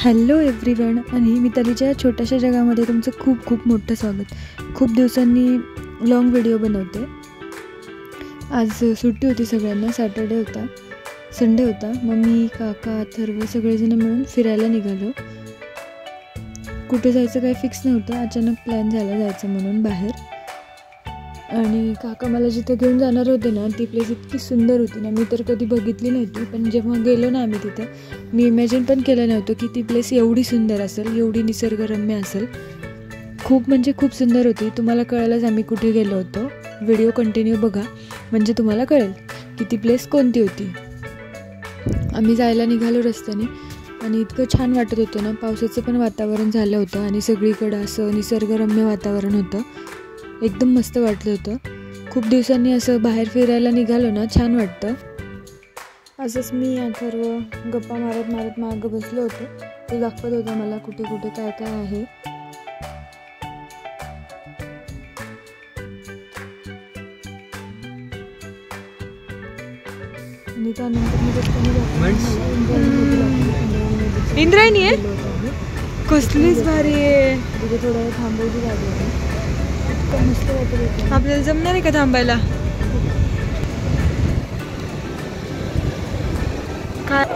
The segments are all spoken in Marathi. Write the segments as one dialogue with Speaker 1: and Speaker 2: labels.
Speaker 1: हॅलो एव्हरीवन आणि मितालीच्या छोट्याशा जगामध्ये तुमचं खूप खूप मोठं स्वागत। खूप दिवसांनी लॉंग व्हिडिओ बनवते। आज सुट्टी होती सगळ्यांना, सॅटर्डे होता, संडे होता। मम्मी, काका, अथर्व सगळेजण मिळून फिरायला निघालो। कुठे जायचं काही फिक्स नव्हतं, अचानक प्लॅन झाला जायचं म्हणून बाहेर। आणि काका मला जिथे घेऊन जाणार होते ना, ती प्लेस इतकी सुंदर होती ना, मी तर कधी बघितली नव्हती। पण जेव्हा गेलो ना आम्ही तिथं, मी इमॅजिन पण केलं नव्हतं की ती प्लेस एवढी सुंदर असेल, एवढी निसर्गरम्य असेल। खूप म्हणजे खूप सुंदर होती। तुम्हाला कळेलच आम्ही कुठे गेलो होतो। व्हिडिओ कंटिन्यू बघा म्हणजे तुम्हाला कळेल की ती प्लेस कोणती होती। आम्ही जायला निघालो रस्त्याने आणि इतकं छान वाटत होतं ना, पावसाचं पण वातावरण झालं होतं आणि सगळीकडं असं निसर्गरम्य वातावरण होतं। एकदम मस्त वाटलं होतं। खूप दिवसांनी असं बाहेर फिरायला निघालो ना, छान वाटतं। असंच मी अथर्व गप्पा मारत मारत मागं बसलो होतो। तो दाखवत होता मला कुठे कुठे काय काय आहे। आणि त्यानंतर मी इंद्रायणी आहे, कसलीच भारी आहे। तिथे थोडा वेळ थांबवली गाडी होती, इतकं मस्त वाटत होतं। आपल्याला जमणार आहे का थांबायला? काय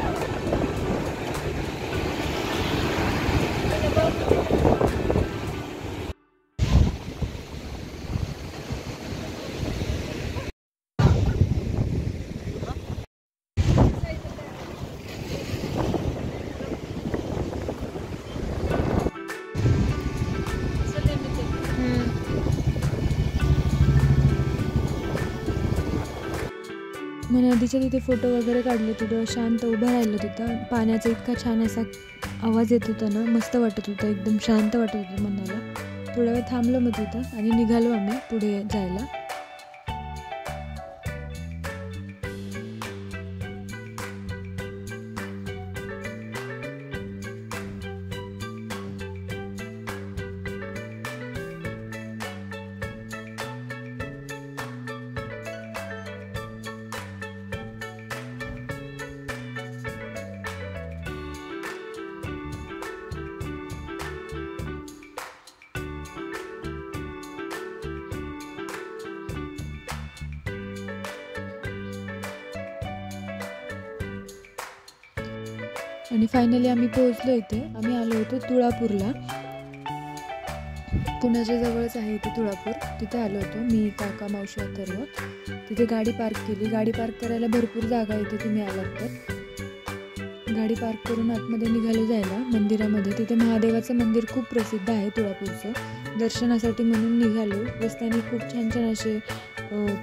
Speaker 1: मग नदीच्या तिथे फोटो वगैरे काढले। तिथं शांत उभं राहिलं तिथं। पाण्याचा इतका छान असा आवाज येत होता ना, मस्त वाटत होतं, एकदम शांत वाटत होतं मनाला। थोडा वेळ थांबलो मग तिथं आणि निघालो आम्ही पुढे जायला। आणि फायनली आम्ही पोहोचलो इथे। आम्ही आलो होतो तुळापूरला, पुण्याच्या जवळच आहे इथे तुळापूर। तिथे आलो होतो मी, काका, मावशी, अथर्व। तिथे गाडी पार्क केली। गाडी पार्क करायला भरपूर जागा इथे, तुम्ही आलात तर। गाडी पार्क करून आतमध्ये निघालो जायला मंदिरामध्ये। तिथे महादेवाचं मंदिर खूप प्रसिद्ध आहे तुळापूरचं, दर्शनासाठी म्हणून निघालो। रस्त्याने खूप छान छान असे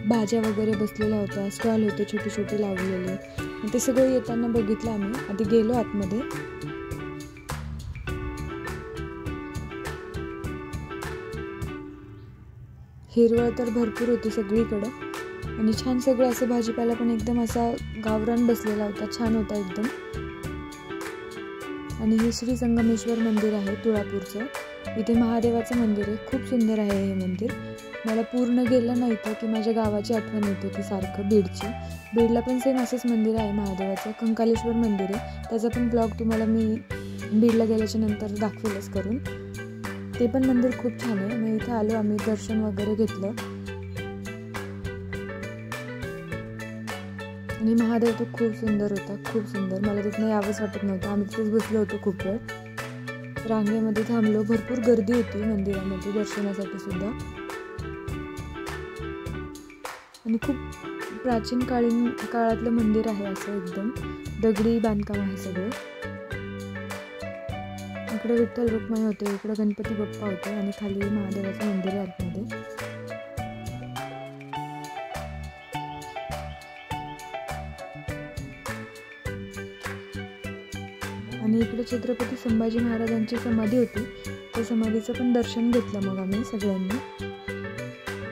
Speaker 1: भाज्या वगैरे बसलेल्या होत्या, स्टॉल होते छोटे छोटे लावलेले। ते सगळं येताना बघितलं आम्ही। आधी गेलो आतमध्ये, हिरवळ तर भरपूर होती सगळीकडं आणि छान सगळं असं भाजीपाला पण एकदम असा गावरान बसलेला होता, छान होता एकदम। आणि हे श्री संगमेश्वर मंदिर आहे तुळापूरचं। इथे महादेवाचं मंदिर आहे, खूप सुंदर आहे हे मंदिर। मला पूर्ण गेलं नाही तर की माझ्या गावाची आठवण येते ती सारखं, बीडची। बीडला पण सेम असंच मंदिर आहे महादेवाचं, कंकालेश्वर मंदिर आहे। त्याचा पण ब्लॉग तुम्हाला मी बीडला गेल्याच्या नंतर दाखवेलच करून। ते पण मंदिर खूप छान आहे। मग इथे आलो आम्ही, दर्शन वगैरे घेतलं आणि महादेव तो खूप सुंदर होता, खूप सुंदर। मला तिथनं यावंच वाटत नव्हतं। आम्ही तिथेच बसलो होतो खूप वेळ, रांगेमध्ये थांबलो। भरपूर गर्दी होती मंदिरामध्ये दर्शनासाठी सुद्धा। आणि खूप प्राचीन काळातलं मंदिर आहे, असं एकदम दगडी बांधकाम आहे सगळं। इकडे विठ्ठल रुक्माई होते, इकडे गणपती बाप्पा होते आणि खाली महादेवाचं मंदिर आहे आतमध्ये। आणि इकडे छत्रपती संभाजी महाराजांची समाधी होती, त्या समाधीचं पण दर्शन घेतलं मग आम्ही सगळ्यांनी।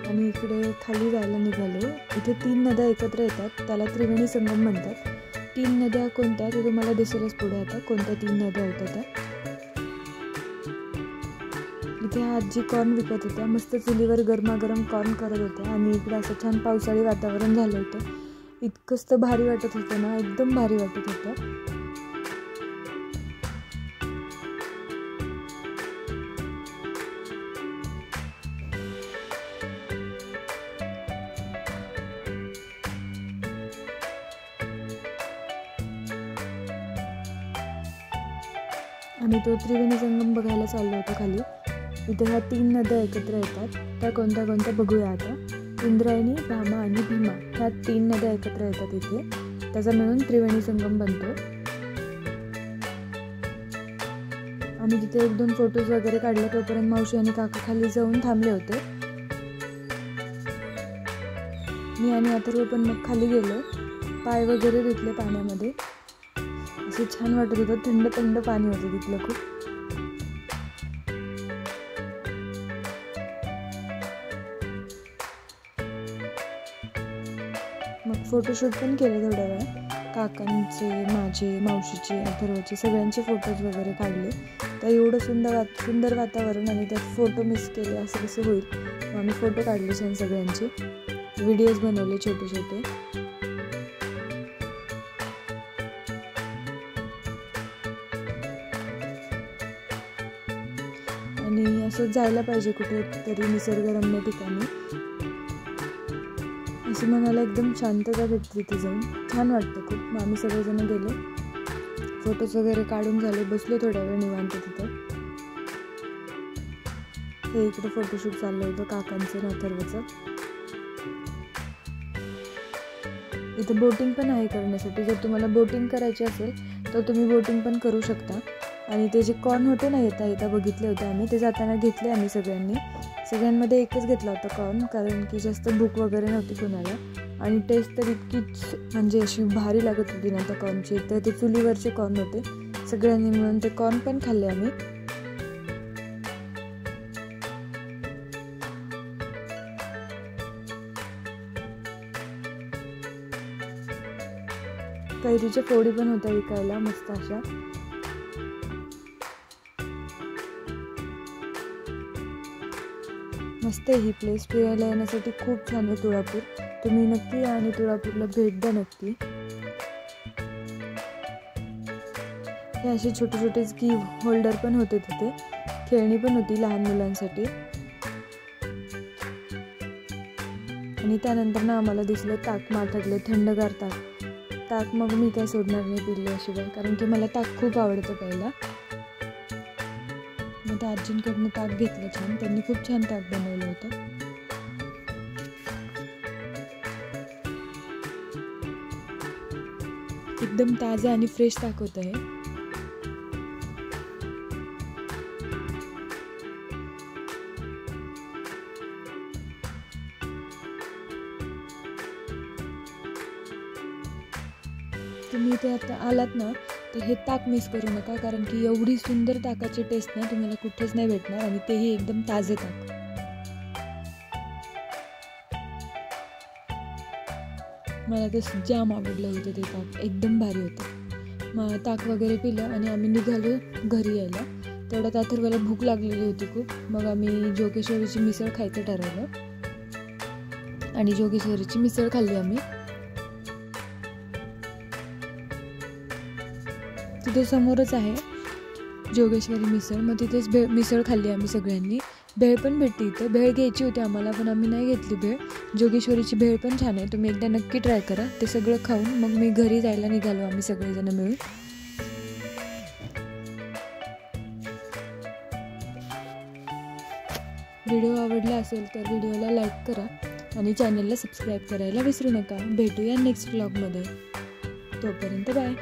Speaker 1: आणि इकडे खाली जायला निघालो। इथे 3 नद्या एकत्र येतात, त्याला त्रिवेणी संगम म्हणतात। 3 नद्या कोणत्या ते तुम्हाला दिसेलच पुढे आता, कोणत्या 3 नद्या होत्या त्या। इथे आजी कॉर्न विकत होत्या, मस्त चुलीवर गरमागरम कॉर्न करत होत्या। आणि इकडे असं छान पावसाळी वातावरण झालं होतं, इतकंच तर भारी वाटत होतं ना, एकदम भारी वाटत होतं। आम्ही तो त्रिवेणी संगम बघायला चाललो होतो खाली. इथे ह्या 3 नद्या एकत्र येतात. त्या कोणत्या कोणत्या बघूया आता. इंद्रायणी, भामा आणि भीमा ह्या 3 नद्या एकत्र येतात इथे. त्याचा मिळून त्रिवेणी संगम बनतो. आम्ही तिथे 1-2 फोटोज वगैरे काढले. तोपर्यंत मावशी आणि काका खाली जाऊन थांबले होते. मी आणि अथर्व पण मग खाली गेलो. पाय वगैरे धुतले पाण्यामध्ये. असं छान वाटत होतं. थंड थंड पाणी होतं तिथलं खूप. मग फोटोशूट पण केले थोड्या वेळ. काकांचे, माझे, मावशीचे, अथर्वचे सगळ्यांचे फोटोज वगैरे काढले. तर एवढं सुंदर वातावरण आणि त्यात फोटो मिस केले असं कसं होईल. मग आम्ही फोटो काढले छान सगळ्यांचे. व्हिडिओज बनवले छोटे छोटे. आणि असं जायला पाहिजे कुठेतरी निसर्गरम्य ठिकाणी. असं मनाला एकदम शांतता भेटते तिथे जाऊन. छान वाटतं खूप. मग आम्ही सगळेजण गेलो. फोटोज वगैरे काढून झाले. बसलो थोड्या वेळ निवांत तिथं. हे इकडे फोटोशूट चाललं होतं काकांचं अथर्वचं. इथं बोटिंग पण आहे करण्यासाठी. जर तुम्हाला बोटिंग करायची असेल तर तुम्ही बोटिंग पण करू शकता. आणि ते जे कॉर्न होते ना येता बघितले होते आम्ही. ते जाताना घेतले आम्ही सगळ्यांमध्ये एकच घेतला होता कॉर्न. कारण की जास्त भूक वगैरे नव्हती कुणाला. आणि टेस्ट तर इतकीच म्हणजे अशी भारी लागत होती ना त्या कॉर्नची. तर ते चुलीवरचे कॉर्न होते. सगळ्यांनी मिळून ते कॉर्न पण खाल्ले आम्ही. कैरीच्या फोडी पण होत्या विकायला मस्त अशा. मस्त आहे ही प्लेस. फिरायला येण्यासाठी खूप छान आहे तुळापूर. तुम्ही नक्की या आणि तुळापूरला भेट द्या नक्की. हे असे छोटे छोटे स्की होल्डर पण होते तिथे. खेळणी पण होती लहान मुलांसाठी. आणि त्यानंतर ना आम्हाला दिसलं ताक माठातले थंडगार ताक. मग मी काय सोडणार नाही पिल्याशिवाय. कारण की मला ताक खूप आवडतं प्यायला. मग त्या आजींकडनं ताक घेतलं छान. त्यांनी खूप छान ताक बनवलं होतं. एकदम ताजं आणि फ्रेश ताक होतं हे. तुम्ही इथे आता आलात ना तर हे ताक मिस करू नका. कारण की एवढी सुंदर ताकाची टेस्ट ना तुम्हाला कुठेच नाही भेटणार. आणि तेही एकदम ताजे ताक. मला तर जाम आवडलं होतं ते ताक. एकदम भारी होतं. मग ताक वगैरे पिलं आणि आम्ही निघालो घरी यायला. तेवढ्यात अथर्वला भूक लागलेली होती खूप. मग आम्ही जोगेश्वरीची मिसळ खायचं ठरवलं. आणि जोगेश्वरीची मिसळ खाल्ली आम्ही. तिथे समोरच आहे जोगेश्वरी मिसळ. मग तिथेच मिसळ खाल्ली आम्ही सगळ्यांनी. भेळ पण भेटते इथं. भेळ घ्यायची होती आम्हाला पण आम्ही नाही घेतली भेळ. जोगेश्वरीची भेळ पण छान आहे. तुम्ही एकदा नक्की ट्राय करा. ते सगळं खाऊन मग मी घरी जायला निघालो आम्ही सगळेजण मिळून. व्हिडिओ आवडला असेल तर व्हिडिओला लाईक करा आणि चॅनलला सबस्क्राईब करायला विसरू नका. भेटूया नेक्स्ट व्लॉगमध्ये. तोपर्यंत बाय.